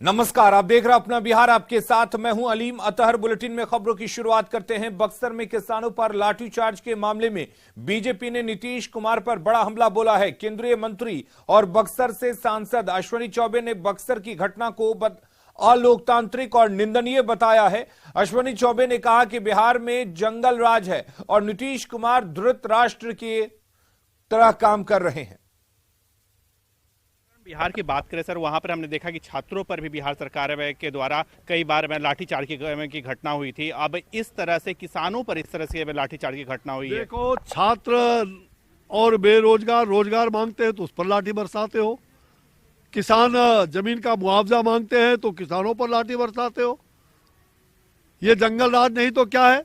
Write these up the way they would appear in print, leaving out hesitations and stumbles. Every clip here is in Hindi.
नमस्कार, आप देख रहे हैं अपना बिहार। आपके साथ मैं हूं अलीम अतहर। बुलेटिन में खबरों की शुरुआत करते हैं। बक्सर में किसानों पर लाठीचार्ज के मामले में बीजेपी ने नीतीश कुमार पर बड़ा हमला बोला है। केंद्रीय मंत्री और बक्सर से सांसद अश्विनी चौबे ने बक्सर की घटना को अलोकतांत्रिक और निंदनीय बताया है। अश्विनी चौबे ने कहा कि बिहार में जंगल राज है और नीतीश कुमार धृतराष्ट्र की तरह काम कर रहे हैं। बिहार की बात करें सर, वहां पर हमने देखा कि छात्रों पर भी बिहार सरकार के द्वारा कई बार लाठीचार्ज की घटना हुई थी। अब इस तरह से किसानों पर इस तरह से लाठीचार्ज की घटना हुई है। देखो, छात्र और बेरोजगार रोजगार मांगते हैं तो उस पर लाठी बरसाते हो, किसान जमीन का मुआवजा मांगते हैं तो किसानों पर लाठी बरसाते हो। ये जंगल राज नहीं तो क्या है?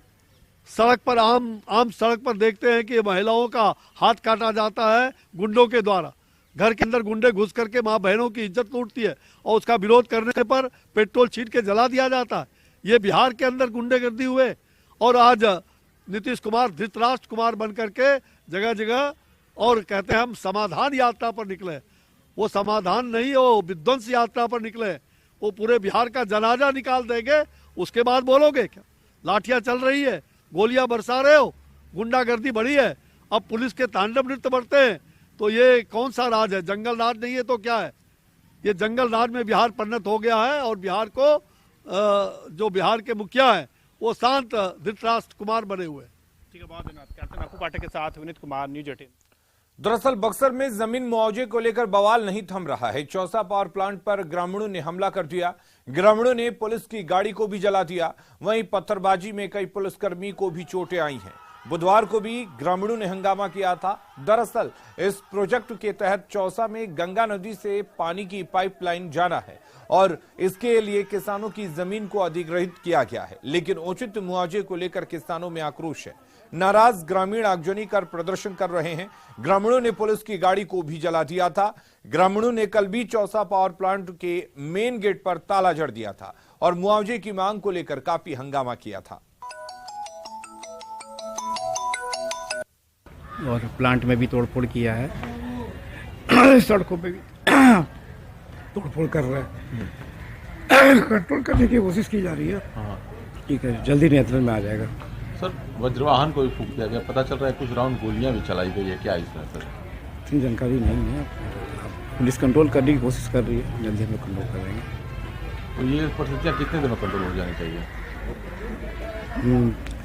सड़क पर आम सड़क पर देखते हैं कि महिलाओं का हाथ काटा जाता है गुंडों के द्वारा। घर के अंदर गुंडे घुस करके माँ बहनों की इज्जत लूटती है और उसका विरोध करने पर पेट्रोल छींट के जला दिया जाता है। ये बिहार के अंदर गुंडेगर्दी हुए और आज नीतीश कुमार धृतराष्ट्र कुमार बन करके जगह जगह और कहते हैं हम समाधान यात्रा पर निकले। वो समाधान नहीं, वो विध्वंस यात्रा पर निकले। वो पूरे बिहार का जनाजा निकाल देंगे, उसके बाद बोलोगे क्या? लाठियां चल रही है, गोलियां बरसा रहे हो, गुंडागर्दी बढ़ी है, अब पुलिस के तांडव नृत्य बढ़ते हैं। तो ये कौन सा राज है? जंगल राज नहीं है तो क्या है? ये जंगल राज में बिहार परिणत हो गया है और बिहार को जो बिहार के मुखिया हैं वो शांत धृतराष्ट्र कुमार बने हुए। ठीक है, बहुत धन्यवाद। कैप्टन अप्पू पाठक के साथ विनीत कुमार, न्यूज 18। दरअसल बक्सर में जमीन मुआवजे को लेकर बवाल नहीं थम रहा है। चौसा पावर प्लांट पर ग्रामीणों ने हमला कर दिया। ग्रामीणों ने पुलिस की गाड़ी को भी जला दिया। वहीं पत्थरबाजी में कई पुलिसकर्मी को भी चोटें आई हैं। बुधवार को भी ग्रामीणों ने हंगामा किया था। दरअसल इस प्रोजेक्ट के तहत चौसा में गंगा नदी से पानी की पाइपलाइन जाना है और इसके लिए किसानों की जमीन को अधिग्रहित किया गया है, लेकिन उचित मुआवजे को लेकर किसानों में आक्रोश है। नाराज ग्रामीण आगजनी कर प्रदर्शन कर रहे हैं। ग्रामीणों ने पुलिस की गाड़ी को भी जला दिया था। ग्रामीणों ने कल भी चौसा पावर प्लांट के मेन गेट पर ताला जड़ दिया था और मुआवजे की मांग को लेकर काफी हंगामा किया था। और प्लांट में भी तोड़फोड़ किया है, सड़कों पे भी तोड़फोड़ कर रहे हैं। कंट्रोल करने की कोशिश की जा रही है। ठीक है, जल्दी नियंत्रण में आ जाएगा। सर, वज्रवाहन को भी फूंक दिया गया, पता चल रहा है कुछ राउंड गोलियां भी चलाई गई है, क्या इसमें सर? इतनी जानकारी नहीं है। पुलिस कंट्रोल करने की कोशिश कर रही है, जल्दी हम लोग कंट्रोल कर देंगे। तो ये परिस्थितियाँ कितने दिनों में कंट्रोल हो जानी चाहिए?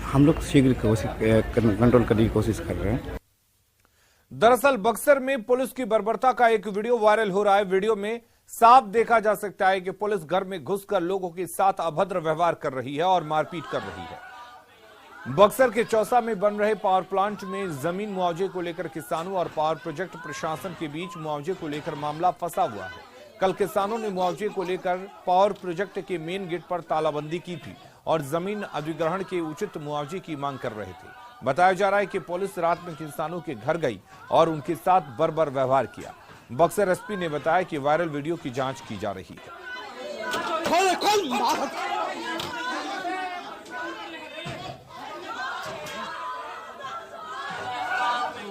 हम लोग शीघ्र कंट्रोल करने की कोशिश कर रहे हैं। दरअसल बक्सर में पुलिस की बर्बरता का एक वीडियो वायरल हो रहा है। वीडियो में साफ देखा जा सकता है कि पुलिस घर में घुसकर लोगों के साथ अभद्र व्यवहार कर रही है और मारपीट कर रही है। बक्सर के चौसा में बन रहे पावर प्लांट में जमीन मुआवजे को लेकर किसानों और पावर प्रोजेक्ट प्रशासन के बीच मुआवजे को लेकर मामला फंसा हुआ है। कल किसानों ने मुआवजे को लेकर पावर प्रोजेक्ट के मेन गेट पर तालाबंदी की थी और जमीन अधिग्रहण के उचित मुआवजे की मांग कर रहे थे। बताया जा रहा है कि पुलिस रात में किसानों के घर गई और उनके साथ बर्बर व्यवहार किया। बक्सर एसपी ने बताया कि वायरल वीडियो की जांच की जा रही है।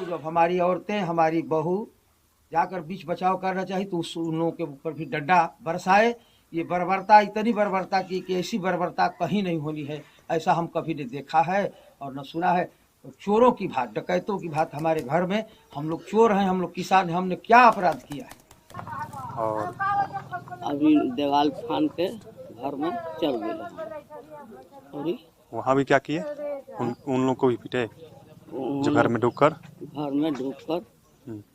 जब हमारी औरतें, हमारी बहू जाकर बीच बचाव करना चाहिए तो उन लोगों के ऊपर भी डंडा बरसाए। ये बर्बरता, इतनी बर्बरता की कि ऐसी बर्बरता कहीं नहीं होनी है, ऐसा हम कभी नहीं देखा है और न सुना है। चोरों की बात, डकैतों की बात हमारे घर में, हम लोग चोर हैं, हम लोग किसान हैं, हमने क्या अपराध किया है? और अभी दीवार फान के घर में चल गए। और वहाँ भी क्या किए? उन लोग को भी पीटे जो घर में ढुककर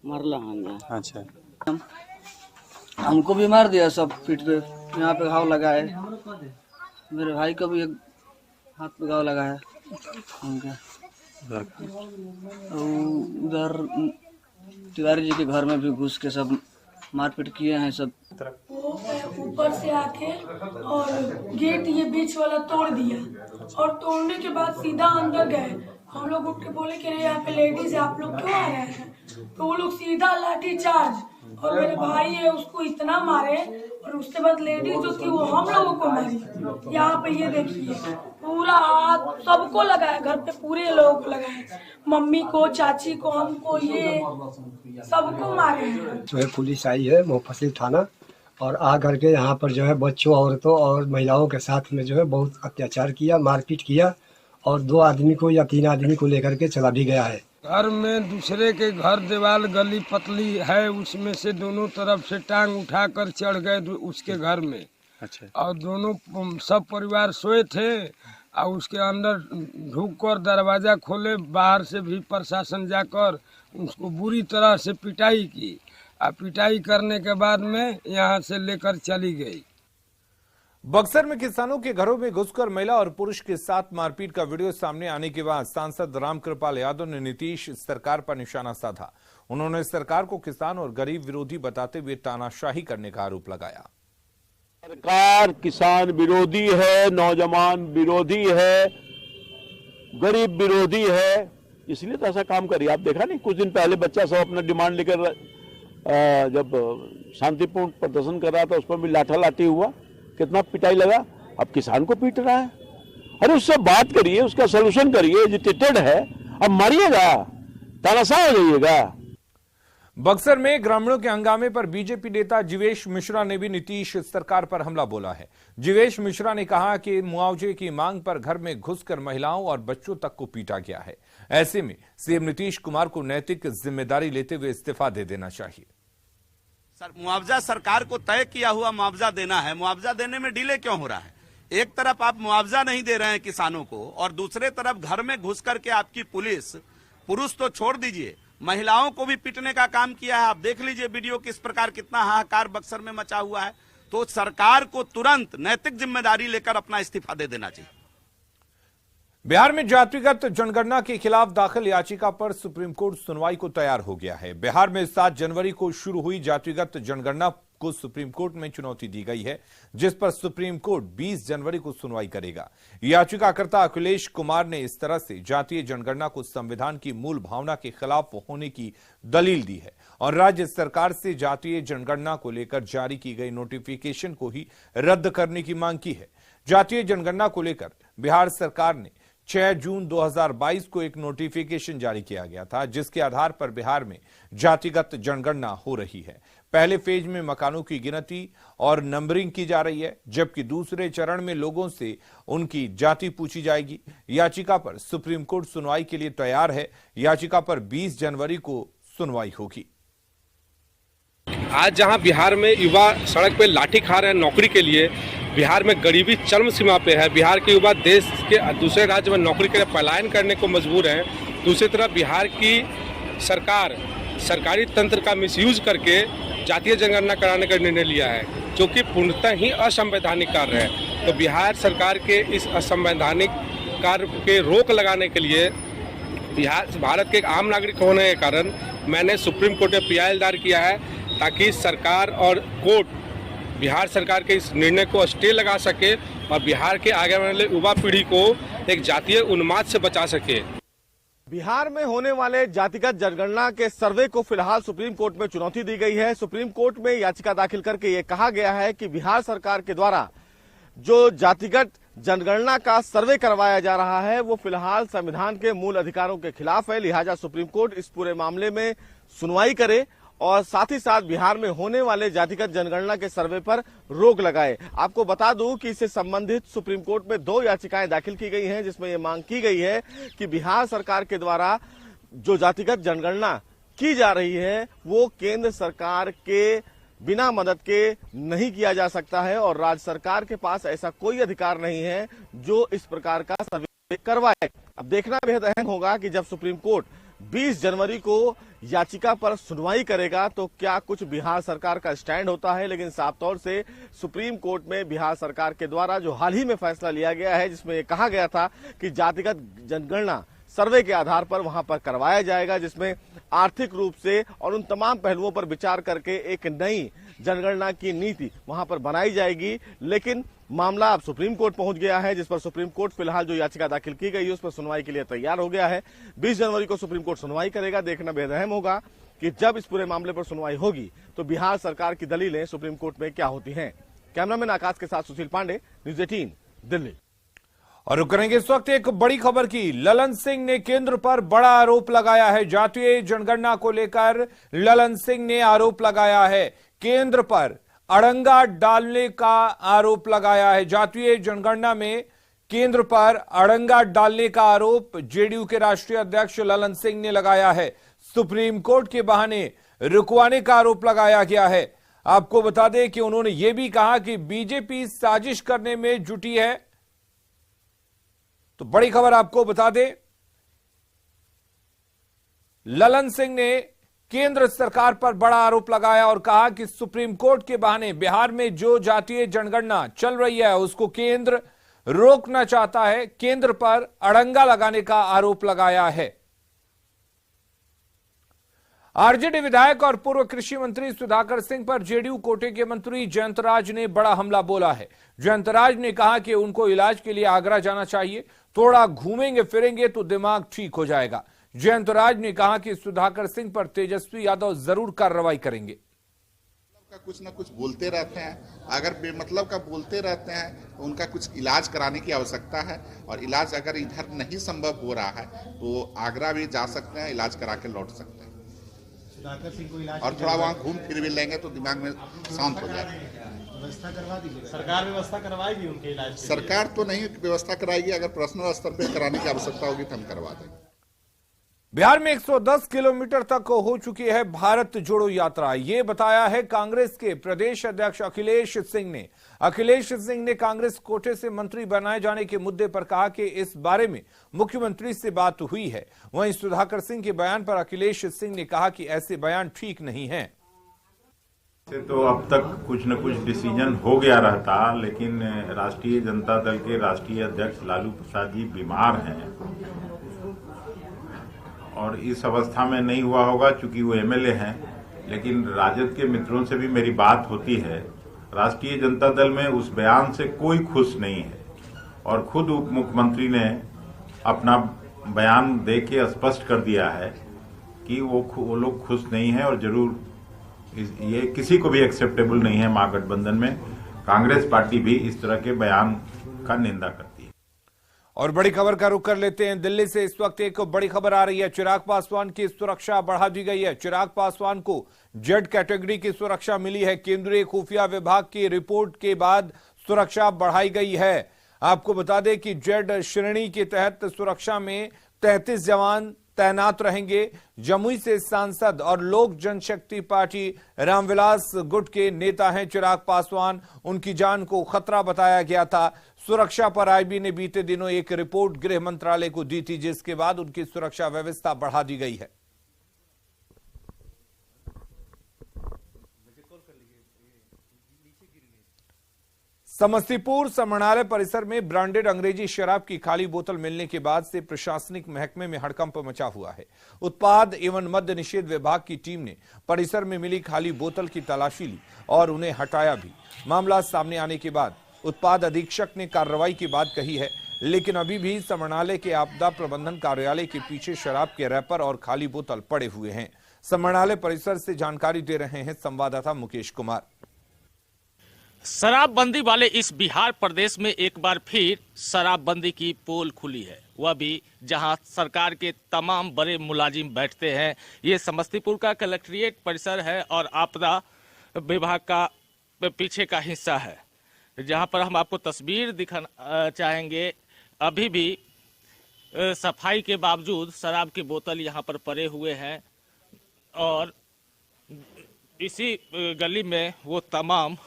मरला हम। अच्छा, हमको भी मार दिया, सब पीठ पे, यहाँ पे घाव लगा है। मेरे भाई को भी एक हाथ पे घाव लगा है उनके। उधर तिवारी जी के घर में भी घुस के सब मारपीट किए हैं सब। ऊपर से आके और गेट ये बीच वाला तोड़ दिया और तोड़ने के बाद सीधा अंदर गए। हम लोग उठ के बोले कि यहाँ पे लेडीज है, आप लोग क्यों आ रहे हैं? तो वो लोग सीधा लाठी चार्ज, और मेरे भाई है उसको इतना मारे और उसके बाद लेडीज जो थी वो हम लोगों को मारी। यहाँ पे ये देखिए पूरा हाथ सबको लगा है, घर पे पूरे लोगों को लगा है, मम्मी को, चाची को, हमको, ये सबको मारे हैं। जो है पुलिस आई है मुफस्सिल थाना और आ करके यहाँ पर जो है बच्चों, औरतों और महिलाओं के साथ में जो है बहुत अत्याचार किया, मारपीट किया और 2 आदमी को या 3 आदमी को लेकर के चला भी गया है। घर में दूसरे के घर दीवार गली पतली है, उसमें से दोनों तरफ से टांग उठाकर चढ़ गए उसके घर में। अच्छा। और दोनों सब परिवार सोए थे और उसके अंदर ढुककर दरवाजा खोले, बाहर से भी प्रशासन जाकर उसको बुरी तरह से पिटाई की और पिटाई करने के बाद में यहाँ से लेकर चली गई। बक्सर में किसानों के घरों में घुसकर महिला और पुरुष के साथ मारपीट का वीडियो सामने आने के बाद सांसद रामकृपाल यादव ने नीतीश सरकार पर निशाना साधा। उन्होंने सरकार को किसान और गरीब विरोधी बताते हुए तानाशाही करने का आरोप लगाया। सरकार किसान विरोधी है, नौजवान विरोधी है, गरीब विरोधी है, इसलिए तो ऐसा काम करिए। आप देखा नहीं, कुछ दिन पहले बच्चा सब अपना डिमांड लेकर जब शांतिपूर्ण प्रदर्शन कर रहा था, उस पर भी लाठी हुआ, कितना पिटाई लगा। अब किसान को पीट रहा है। अरे उससे बात करिए, उसका सोल्यूशन करिए। एजिटेटेड है, अब मारिएगा, तानाशाह हो जाइएगा। बक्सर में ग्रामीणों के हंगामे पर बीजेपी नेता जीवेश मिश्रा ने भी नीतीश सरकार पर हमला बोला है। जीवेश मिश्रा ने कहा कि मुआवजे की मांग पर घर में घुसकर महिलाओं और बच्चों तक को पीटा गया है। ऐसे में सीएम नीतीश कुमार को नैतिक जिम्मेदारी लेते हुए इस्तीफा दे देना चाहिए। सर, मुआवजा सरकार को तय किया हुआ मुआवजा देना है, मुआवजा देने में डिले क्यों हो रहा है? एक तरफ आप मुआवजा नहीं दे रहे हैं किसानों को और दूसरे तरफ घर में घुस करके आपकी पुलिस, पुरुष तो छोड़ दीजिए, महिलाओं को भी पीटने का काम किया है। आप देख लीजिए वीडियो किस प्रकार कितना हाहाकार बक्सर में मचा हुआ है। तो सरकार को तुरंत नैतिक जिम्मेदारी लेकर अपना इस्तीफा दे देना चाहिए। बिहार में जातिगत जनगणना के खिलाफ दाखिल याचिका पर सुप्रीम कोर्ट सुनवाई को तैयार हो गया है। बिहार में 7 जनवरी को शुरू हुई जातिगत जनगणना को सुप्रीम कोर्ट में चुनौती दी गई है, जिस पर सुप्रीम कोर्ट 20 जनवरी को सुनवाई करेगा। याचिकाकर्ता अखिलेश कुमार ने इस तरह से जातीय जनगणना को संविधान की मूल भावना के खिलाफ होने की दलील दी है और राज्य सरकार से जातीय जनगणना को लेकर जारी की गई नोटिफिकेशन को ही रद्द करने की मांग की है। जातीय जनगणना को लेकर बिहार सरकार ने 6 जून 2022 को एक नोटिफिकेशन जारी किया गया था, जिसके आधार पर बिहार में जातिगत जनगणना हो रही है। पहले फेज में मकानों की गिनती और नंबरिंग की जा रही है, जबकि दूसरे चरण में लोगों से उनकी जाति पूछी जाएगी। याचिका पर सुप्रीम कोर्ट सुनवाई के लिए तैयार है। याचिका पर 20 जनवरी को सुनवाई होगी। आज जहां बिहार में युवा सड़क पे लाठी खा रहे हैं नौकरी के लिए, बिहार में गरीबी चरम सीमा पे है, बिहार के युवा देश के दूसरे राज्य में नौकरी के लिए पलायन करने को मजबूर हैं। दूसरी तरफ बिहार की सरकार सरकारी तंत्र का मिसयूज करके जातीय जनगणना कराने का निर्णय लिया है, जो कि पूर्णतः ही असंवैधानिक कार्य है। तो बिहार सरकार के इस असंवैधानिक कार्य के रोक लगाने के लिए भारत के एक आम नागरिक होने के कारण मैंने सुप्रीम कोर्ट में PIL दायर किया है, ताकि सरकार और कोर्ट बिहार सरकार के इस निर्णय को स्टे लगा सके और बिहार के आगे वाले युवा पीढ़ी को एक जातीय उन्माद से बचा सके। बिहार में होने वाले जातिगत जनगणना के सर्वे को फिलहाल सुप्रीम कोर्ट में चुनौती दी गई है। सुप्रीम कोर्ट में याचिका दाखिल करके ये कहा गया है कि बिहार सरकार के द्वारा जो जातिगत जनगणना का सर्वे करवाया जा रहा है वो फिलहाल संविधान के मूल अधिकारों के खिलाफ है। लिहाजा सुप्रीम कोर्ट इस पूरे मामले में सुनवाई करे और साथ ही साथ बिहार में होने वाले जातिगत जनगणना के सर्वे पर रोक लगाए। आपको बता दूं कि इससे संबंधित सुप्रीम कोर्ट में 2 याचिकाएं दाखिल की गई हैं, जिसमें यह मांग की गई है कि बिहार सरकार के द्वारा जो जातिगत जनगणना की जा रही है वो केंद्र सरकार के बिना मदद के नहीं किया जा सकता है और राज्य सरकार के पास ऐसा कोई अधिकार नहीं है जो इस प्रकार का सर्वे करवाए। अब देखना बेहद अहम होगा कि जब सुप्रीम कोर्ट 20 जनवरी को याचिका पर सुनवाई करेगा तो क्या कुछ बिहार सरकार का स्टैंड होता है। लेकिन साफ तौर से सुप्रीम कोर्ट में बिहार सरकार के द्वारा जो हाल ही में फैसला लिया गया है, जिसमें यह कहा गया था कि जातिगत जनगणना सर्वे के आधार पर वहां पर करवाया जाएगा, जिसमें आर्थिक रूप से और उन तमाम पहलुओं पर विचार करके एक नई जनगणना की नीति वहां पर बनाई जाएगी। लेकिन मामला अब सुप्रीम कोर्ट पहुंच गया है, जिस पर सुप्रीम कोर्ट फिलहाल जो याचिका दाखिल की गई है उस पर सुनवाई के लिए तैयार हो गया है। 20 जनवरी को सुप्रीम कोर्ट सुनवाई करेगा। देखना बेहद अहम होगा कि जब इस पूरे मामले पर सुनवाई होगी तो बिहार सरकार की दलीलें सुप्रीम कोर्ट में क्या होती हैं। कैमरामैन आकाश के साथ सुशील पांडे, न्यूज़ 18 दिल्ली। और करेंगे इस वक्त एक बड़ी खबर की। ललन सिंह ने केंद्र पर बड़ा आरोप लगाया है। जातीय जनगणना को लेकर ललन सिंह ने आरोप लगाया है केंद्र पर। अड़ंगा डालने का आरोप लगाया है। जातीय जनगणना में केंद्र पर अड़ंगा डालने का आरोप जेडीयू के राष्ट्रीय अध्यक्ष ललन सिंह ने लगाया है। सुप्रीम कोर्ट के बहाने रुकवाने का आरोप लगाया गया है। आपको बता दें कि उन्होंने यह भी कहा कि बीजेपी साजिश करने में जुटी है। तो बड़ी खबर आपको बता दें, ललन सिंह ने केंद्र सरकार पर बड़ा आरोप लगाया और कहा कि सुप्रीम कोर्ट के बहाने बिहार में जो जातीय जनगणना चल रही है उसको केंद्र रोकना चाहता है। केंद्र पर अड़ंगा लगाने का आरोप लगाया है। आरजेडी विधायक और पूर्व कृषि मंत्री सुधाकर सिंह पर जेडीयू कोटे के मंत्री जयंतराज ने बड़ा हमला बोला है। जयंतराज ने कहा कि उनको इलाज के लिए आगरा जाना चाहिए, थोड़ा घूमेंगे फिरेंगे तो दिमाग ठीक हो जाएगा। जयंतराज ने कहा कि सुधाकर सिंह पर तेजस्वी यादव जरूर कार्रवाई करेंगे। का कुछ ना कुछ बोलते रहते हैं, अगर बेमतलब का बोलते रहते हैं तो उनका कुछ इलाज कराने की आवश्यकता है, और इलाज अगर इधर नहीं संभव हो रहा है तो आगरा भी जा सकते हैं, इलाज करा के लौट सकते हैं। सुधाकर सिंह को इलाज और थोड़ा वहाँ घूम फिर भी लेंगे तो दिमाग में शांत हो जाएगा। व्यवस्था करवा दीजिए, सरकार व्यवस्था करवाएगी उनके इलाज के लिए। सरकार तो नहीं व्यवस्था कराएगी, अगर पर्सनल स्तर पर कराने की आवश्यकता होगी तो हम करवा देंगे। बिहार में 110 किलोमीटर तक हो चुकी है भारत जोड़ो यात्रा। ये बताया है कांग्रेस के प्रदेश अध्यक्ष अखिलेश सिंह ने। अखिलेश सिंह ने कांग्रेस कोटे से मंत्री बनाए जाने के मुद्दे पर कहा कि इस बारे में मुख्यमंत्री से बात हुई है। वहीं सुधाकर सिंह के बयान पर अखिलेश सिंह ने कहा कि ऐसे बयान ठीक नहीं है। तो अब तक कुछ न कुछ डिसीजन हो गया रहता, लेकिन राष्ट्रीय जनता दल के राष्ट्रीय अध्यक्ष लालू प्रसाद जी बीमार हैं और इस अवस्था में नहीं हुआ होगा चूंकि वो एमएलए हैं। लेकिन राजद के मित्रों से भी मेरी बात होती है। राष्ट्रीय जनता दल में उस बयान से कोई खुश नहीं है और खुद उप मुख्यमंत्री ने अपना बयान दे के स्पष्ट कर दिया है कि वो लोग खुश नहीं है और जरूर ये किसी को भी एक्सेप्टेबल नहीं है। महागठबंधन में कांग्रेस पार्टी भी इस तरह के बयान का निंदा करती है। और बड़ी खबर का रुख कर लेते हैं। दिल्ली से इस वक्त एक बड़ी खबर आ रही है। चिराग पासवान की सुरक्षा बढ़ा दी गई है। चिराग पासवान को जेड कैटेगरी की सुरक्षा मिली है। केंद्रीय खुफिया विभाग की रिपोर्ट के बाद सुरक्षा बढ़ाई गई है। आपको बता दें कि जेड श्रेणी के तहत सुरक्षा में 33 जवान तैनात रहेंगे। जमुई से सांसद और लोक जनशक्ति पार्टी रामविलास गुट के नेता हैं चिराग पासवान। उनकी जान को खतरा बताया गया था। सुरक्षा पर आईबी ने बीते दिनों एक रिपोर्ट गृह मंत्रालय को दी थी, जिसके बाद उनकी सुरक्षा व्यवस्था बढ़ा दी गई है। समस्तीपुर समाहरणालय परिसर में ब्रांडेड अंग्रेजी शराब की खाली बोतल मिलने के बाद से प्रशासनिक महकमे में हड़कंप मचा हुआ है। उत्पाद एवं मद्य निषेध विभाग की टीम ने परिसर में मिली खाली बोतल की तलाशी ली और उन्हें हटाया भी। मामला सामने आने के बाद उत्पाद अधीक्षक ने कार्रवाई की बात कही है, लेकिन अभी भी समाहरणालय के आपदा प्रबंधन कार्यालय के पीछे शराब के रैपर और खाली बोतल पड़े हुए हैं। समाहरणालय परिसर से जानकारी दे रहे हैं संवाददाता मुकेश कुमार। शराबबंदी वाले इस बिहार प्रदेश में एक बार फिर शराबबंदी की पोल खुली है, वह भी जहां सरकार के तमाम बड़े मुलाजिम बैठते हैं। ये समस्तीपुर का कलेक्ट्रेट परिसर है और आपदा विभाग का पीछे का हिस्सा है, जहां पर हम आपको तस्वीर दिखाना चाहेंगे। अभी भी सफाई के बावजूद शराब की बोतल यहां पर पड़े हुए हैं और इसी गली में वो तमाम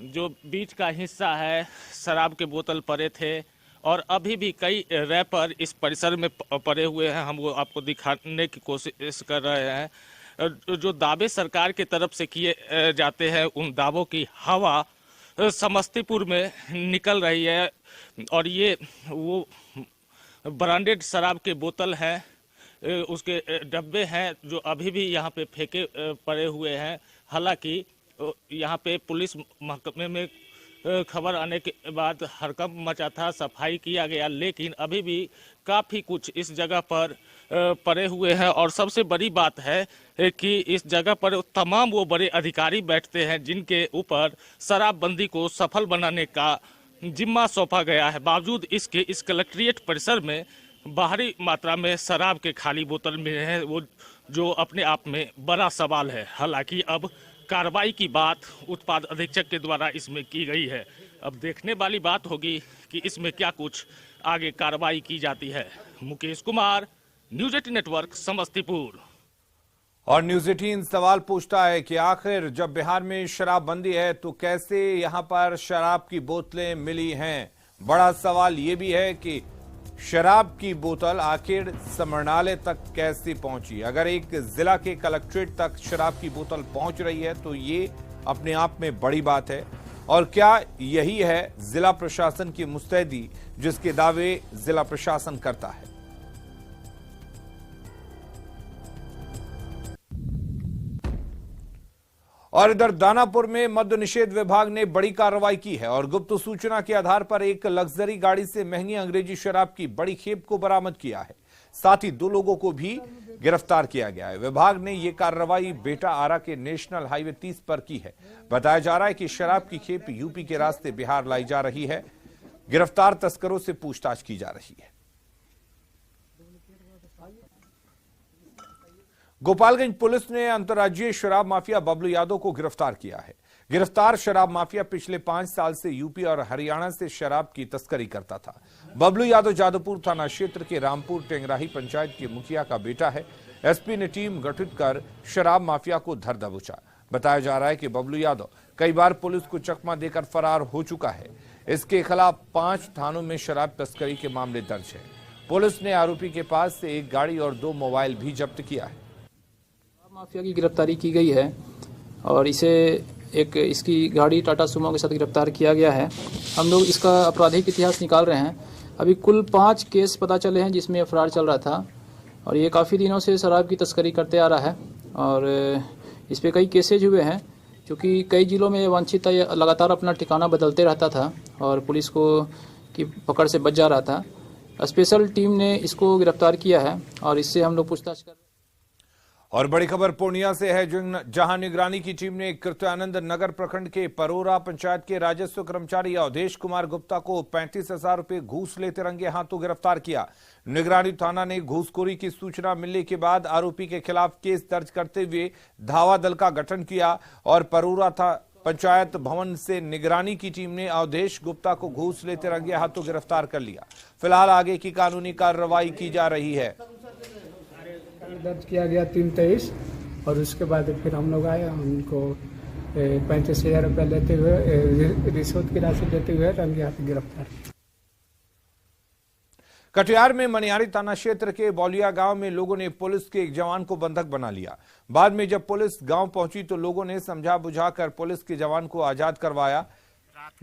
जो बीच का हिस्सा है शराब के बोतल पड़े थे और अभी भी कई रैपर इस परिसर में पड़े हुए हैं। हम वो आपको दिखाने की कोशिश कर रहे हैं। जो दावे सरकार की तरफ से किए जाते हैं, उन दावों की हवा समस्तीपुर में निकल रही है और ये वो ब्रांडेड शराब के बोतल हैं, उसके डब्बे हैं जो अभी भी यहाँ पे फेंके पड़े हुए हैं। हालांकि यहाँ पे पुलिस महकमे में खबर आने के बाद हड़कंप मचा था, सफाई किया गया, लेकिन अभी भी काफ़ी कुछ इस जगह पर पड़े हुए हैं। और सबसे बड़ी बात है कि इस जगह पर तमाम वो बड़े अधिकारी बैठते हैं जिनके ऊपर शराबबंदी को सफल बनाने का जिम्मा सौंपा गया है। बावजूद इसके इस कलेक्ट्रेट परिसर में बाहरी मात्रा में शराब के खाली बोतल मिले हैं, वो जो अपने आप में बड़ा सवाल है। हालांकि अब कार्रवाई की बात उत्पाद अधीक्षक के द्वारा इसमें की गई है। अब देखने वाली बात होगी कि इसमें क्या कुछ आगे कार्रवाई की जाती है। Mukesh Kumar, news 18 network, Samastipur. और न्यूज 18 सवाल पूछता है कि आखिर जब बिहार में शराबबंदी है तो कैसे यहां पर शराब की बोतलें मिली हैं। बड़ा सवाल ये भी है कि शराब की बोतल आखिर समरणालय तक कैसे पहुंची। अगर एक जिला के कलेक्ट्रेट तक शराब की बोतल पहुंच रही है तो ये अपने आप में बड़ी बात है। और क्या यही है जिला प्रशासन की मुस्तैदी जिसके दावे जिला प्रशासन करता है। और इधर दानापुर में मद्य निषेध विभाग ने बड़ी कार्रवाई की है और गुप्त सूचना के आधार पर एक लग्जरी गाड़ी से महंगी अंग्रेजी शराब की बड़ी खेप को बरामद किया है। साथ ही 2 लोगों को भी गिरफ्तार किया गया है। विभाग ने यह कार्रवाई बेटा आरा के नेशनल हाईवे 30 पर की है। बताया जा रहा है कि शराब की खेप यूपी के रास्ते बिहार लाई जा रही है। गिरफ्तार तस्करों से पूछताछ की जा रही है। गोपालगंज पुलिस ने अंतर्राज्यीय शराब माफिया बबलू यादव को गिरफ्तार किया है। गिरफ्तार शराब माफिया पिछले 5 साल से यूपी और हरियाणा से शराब की तस्करी करता था। बबलू यादव जादवपुर थाना क्षेत्र के रामपुर टेंगराही पंचायत के मुखिया का बेटा है। एसपी ने टीम गठित कर शराब माफिया को धर दबोचा। बताया जा रहा है कि बबलू यादव कई बार पुलिस को चकमा देकर फरार हो चुका है। इसके खिलाफ 5 थानों में शराब तस्करी के मामले दर्ज है। पुलिस ने आरोपी के पास से 1 गाड़ी और 2 मोबाइल भी जब्त किया है। माफिया की गिरफ्तारी की गई है और इसकी गाड़ी टाटा सुमो के साथ गिरफ्तार किया गया है। हम लोग इसका आपराधिक इतिहास निकाल रहे हैं। अभी कुल 5 केस पता चले हैं जिसमें फरार चल रहा था और ये काफ़ी दिनों से शराब की तस्करी करते आ रहा है और इस पे कई केसेज हुए हैं। क्योंकि कई जिलों में वांछित लगातार अपना ठिकाना बदलते रहता था और पुलिस को की पकड़ से बच जा रहा था। स्पेशल टीम ने इसको गिरफ्तार किया है और इससे हम लोग पूछताछ कर। और बड़ी खबर पूर्णिया से है जहां निगरानी की टीम ने कृत्यानंद नगर प्रखंड के परोरा पंचायत के राजस्व कर्मचारी अवधेश कुमार गुप्ता को 35,000 रुपए घूस लेते रंगे हाथों गिरफ्तार किया। निगरानी थाना ने घूसखोरी की सूचना मिलने के बाद आरोपी के खिलाफ केस दर्ज करते हुए धावा दल का गठन किया और परोरा पंचायत भवन से निगरानी की टीम ने अवधेश गुप्ता को घूस लेते रंगे हाथों गिरफ्तार कर लिया। फिलहाल आगे की कानूनी कार्रवाई की जा रही है। दर्ज किया गया 323 और उसके बाद फिर हम लोग आए। उनको 35,000 रुपये लेते हुए रिश्वत की राशि लेते हुए रंगे हाथ गिरफ्तार। कटिहार में मनिहारी थाना क्षेत्र के बौलिया गांव में लोगों ने पुलिस के एक जवान को बंधक बना लिया। बाद में जब पुलिस गांव पहुंची तो लोगों ने समझा बुझाकर पुलिस के जवान को आजाद करवाया।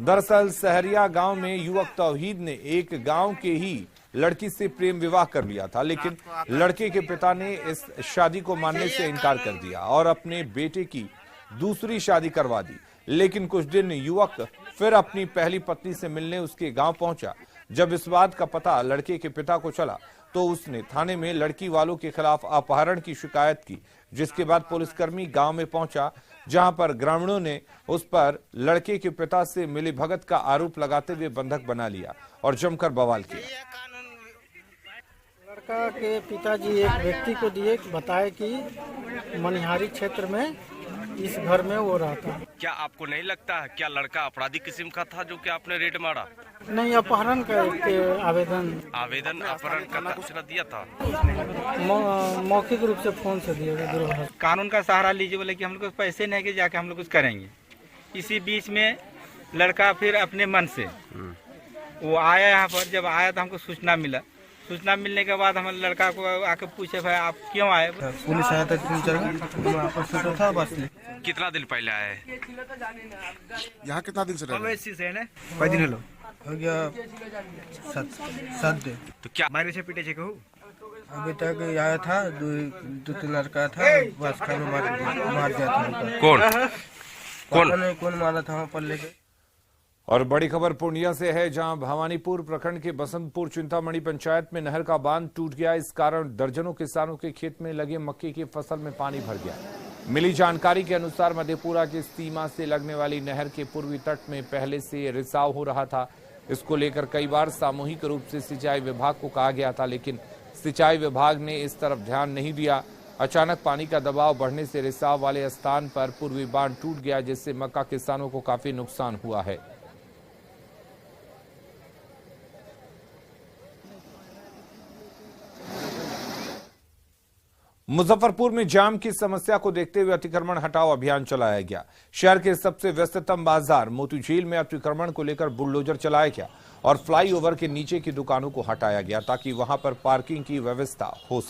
दरअसल सहरिया गांव में युवक तौहीद ने एक गांव के ही लड़की से प्रेम विवाह कर लिया था, लेकिन लड़के के पिता ने इस शादी को मानने से इनकार कर दिया और अपने बेटे की दूसरी शादी करवा दी। लेकिन कुछ दिन युवक फिर अपनी पहली पत्नी से मिलने उसके गांव पहुंचा। जब इस बात का पता लड़के के पिता को चला तो उसने थाने में लड़की वालों के खिलाफ अपहरण की शिकायत की, जिसके बाद पुलिसकर्मी गांव में पहुंचा, जहां पर ग्रामीणों ने उस पर लड़के के पिता से मिलीभगत का आरोप लगाते हुए बंधक बना लिया और जमकर बवाल किया। लड़का के पिताजी एक व्यक्ति को दिए, बताए कि मनिहारी क्षेत्र में इस घर में वो रहता। क्या आपको नहीं लगता है क्या लड़का अपराधी किस्म का था जो कि आपने रेड मारा? नहीं, अपहरण के आवेदन अपहरण का कुछ न दिया था, मौखिक रूप से फोन से दिया। कानून का सहारा लीजिए, बोले कि हम लोग पैसे नहीं के जाके हम लोग कुछ करेंगे। इसी बीच में लड़का फिर अपने मन से वो आया यहाँ पर। जब आया तो हमको सूचना मिलने के बाद हम लड़का को आके पूछे भाई आप क्यों आए? पुलिस आया था 3-4 घंटे था बस। कितना दिन पहले आए? यहाँ कितना दिन से रह रहे? कई दिन हो गया 7 दिन। तो क्या मारे से पीटे कहूँ? अभी तक आया था 2-3 लड़का था, बस खाने मार दिया था। कौन मारा था वहाँ पर लेके। और बड़ी खबर पूर्णिया से है, जहां भवानीपुर प्रखंड के बसंतपुर चिंतामणि पंचायत में नहर का बांध टूट गया। इस कारण दर्जनों किसानों के खेत में लगे मक्के की फसल में पानी भर गया। मिली जानकारी के अनुसार मधेपुरा की सीमा से लगने वाली नहर के पूर्वी तट में पहले से रिसाव हो रहा था। इसको लेकर कई बार सामूहिक रूप से सिंचाई विभाग को कहा गया था, लेकिन सिंचाई विभाग ने इस तरफ ध्यान नहीं दिया। अचानक पानी का दबाव बढ़ने से रिसाव वाले स्थान पर पूर्वी बांध टूट गया, जिससे मक्का किसानों को काफी नुकसान हुआ है। मुजफ्फरपुर में जाम की समस्या को देखते हुए अतिक्रमण हटाओ अभियान चलाया गया। शहर के सबसे व्यस्ततम बाजार मोती झील में अतिक्रमण को लेकर बुलडोजर चलाया गया और फ्लाईओवर के नीचे की दुकानों को हटाया गया ताकि वहां पर पार्किंग की व्यवस्था हो सके।